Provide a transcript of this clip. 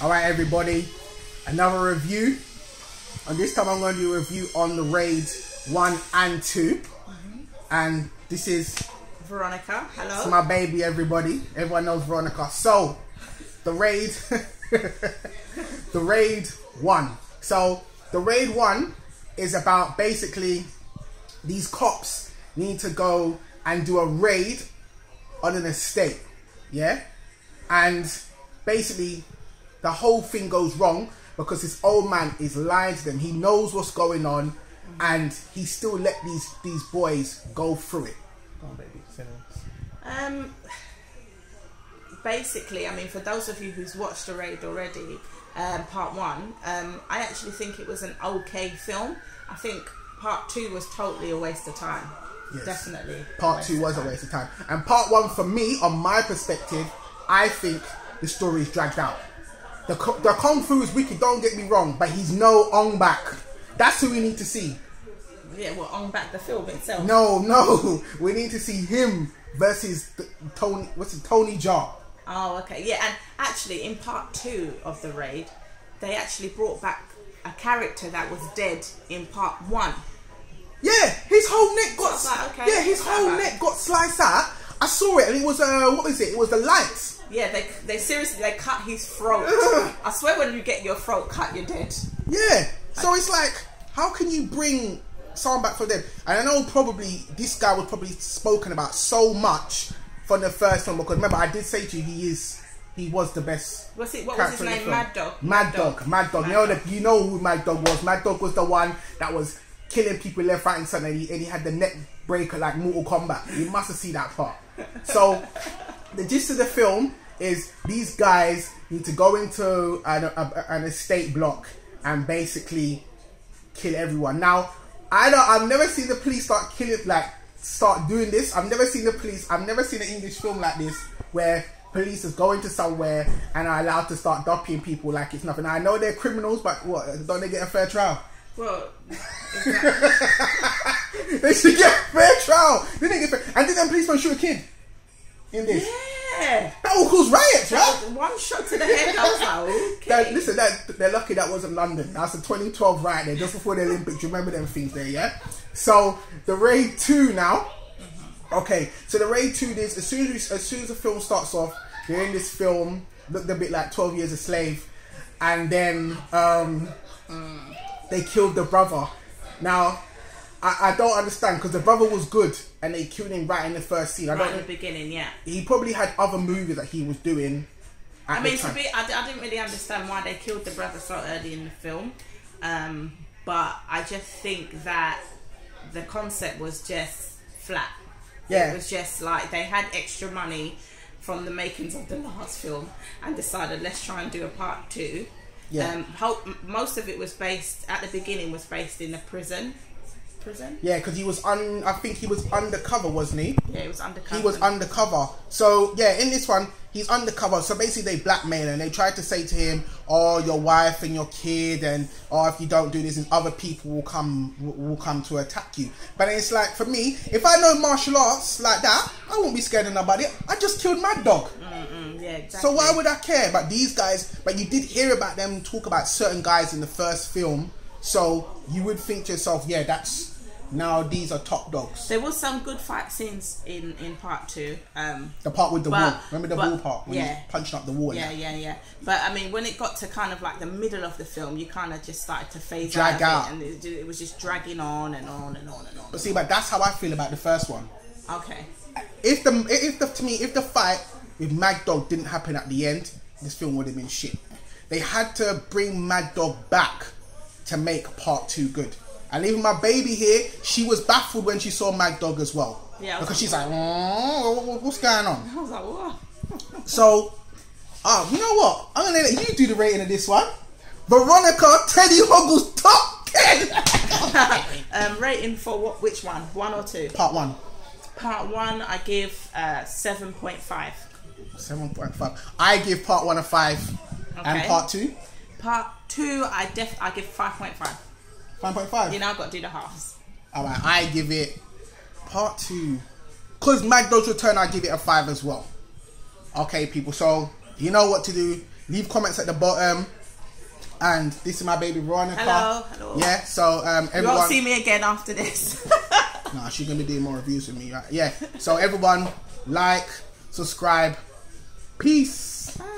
Alright everybody, another review. And this time I'm going to do a review on the Raid 1 and 2. And this is Veronica. Hello. It's my baby, everybody. Everyone knows Veronica. So, the Raid the Raid 1. So, the Raid 1 is about basically these cops need to go and do a raid on an estate. Yeah? And basically the whole thing goes wrong because this old man is lying to them. He knows what's going on and he still let these boys go through it. Go on, baby. Basically, I mean, for those of you who's watched The Raid already, part 1, I actually think it was an okay film. I think part 2 was totally a waste of time. Yes. Definitely. Part 2 was a waste of time. And part 1, for me, on my perspective, I think the story is dragged out. The Kung Fu is wicked, don't get me wrong, but he's no Ong Bak. That's who we need to see. Yeah, well, Ong Bak the film itself. No. We need to see him versus Tony Jaa. Oh, okay. Yeah, and actually, in part 2 of The Raid, they actually brought back a character that was dead in part 1. Yeah, his whole neck got... So like, okay, yeah, his whole neck got sliced out. I saw it, and it was, what is it? It was the lights. Yeah, they seriously, they cut his throat. I swear when you get your throat cut, you're dead. Yeah, so it's like, how can you bring someone back from them? And I know probably this guy was probably spoken about so much from the first one, because remember, I did say to you, he was the best. What was his name? Mad Dog. Mad Dog. You know who Mad Dog was. Mad Dog was the one that was killing people left, right, and center, and he had the neck breaker like Mortal Kombat. You must have seen that part. So the gist of the film is these guys need to go into an estate block and basically kill everyone. Now, I've never seen the police start doing this. I've never seen an English film like this where police is going to somewhere and are allowed to start dopping people like it's nothing. Now, I know they're criminals, but what, don't they get a fair trial? Well, they should get a fair trial. They didn't get fair. And then them policeman shoot a kid in this. Yeah. That all caused riots, right? One shot to the head. I was like, okay. Listen, they're lucky that wasn't London. That's a 2012 riot there, just before the Olympics. You remember them things there, yeah? So the Raid 2 now. Okay, so the Raid 2 is as soon as the film starts off, you're in this film, looked a bit like 12 Years a Slave, and then they killed the brother. Now, I don't understand, because the brother was good and they killed him right in the first scene. Right in the beginning, yeah. He probably had other movies that he was doing at the time. I didn't really understand why they killed the brother so early in the film, but I just think that the concept was just flat. Yeah. It was just like they had extra money from the makings of the last film and decided, let's try and do a part 2. Yeah. Most of it was based, at the beginning, was based in a prison. Yeah, because he was I think he was undercover, wasn't he? Yeah, he was undercover. He was undercover. So yeah, in this one, he's undercover. So basically, they blackmail him and they tried to say to him, "Oh, your wife and your kid, and oh, if you don't do this, and other people will come to attack you." But it's like, for me, if I know martial arts like that, I won't be scared of nobody. I just killed Mad Dog. Yeah, exactly. So why would I care? But these guys, but you did hear about them talk about certain guys in the first film. So you would think to yourself, yeah, now these are top dogs. There was some good fight scenes in part 2. The part with the wall. Remember the wall part when he's punching up the wall? Yeah. But I mean, when it got to kind of like the middle of the film, you kind of just started to phase out, and it was just dragging on and on and on and on. But see, but that's how I feel about the first one. Okay. If the fight with Mad Dog didn't happen at the end, this film would have been shit. They had to bring Mad Dog back to make part 2 good. And even my baby here, she was baffled when she saw Mad Dog as well. Yeah. Because she's like, what's going on? I was like, what? So, you know what? I'm going to let you do the rating of this one. Veronica Teddy Hoggle's top 10. Rating for what? Which one? 1 or 2? Part 1. Part 1, I give 7.5. 7.5. I give part 1 a 5. Okay. And part 2? Part 2, I give 5.5. 5.5. You know, I've got to do the halves. Alright, I give it part 2. Because Mad Dog's Return, I give it a 5 as well. Okay, people, so you know what to do. Leave comments at the bottom. And this is my baby Veronica. Hello. Yeah, so everyone... You won't see me again after this. Nah, she's going to be doing more reviews with me. Right? Yeah, so everyone, like, subscribe. Peace. Bye.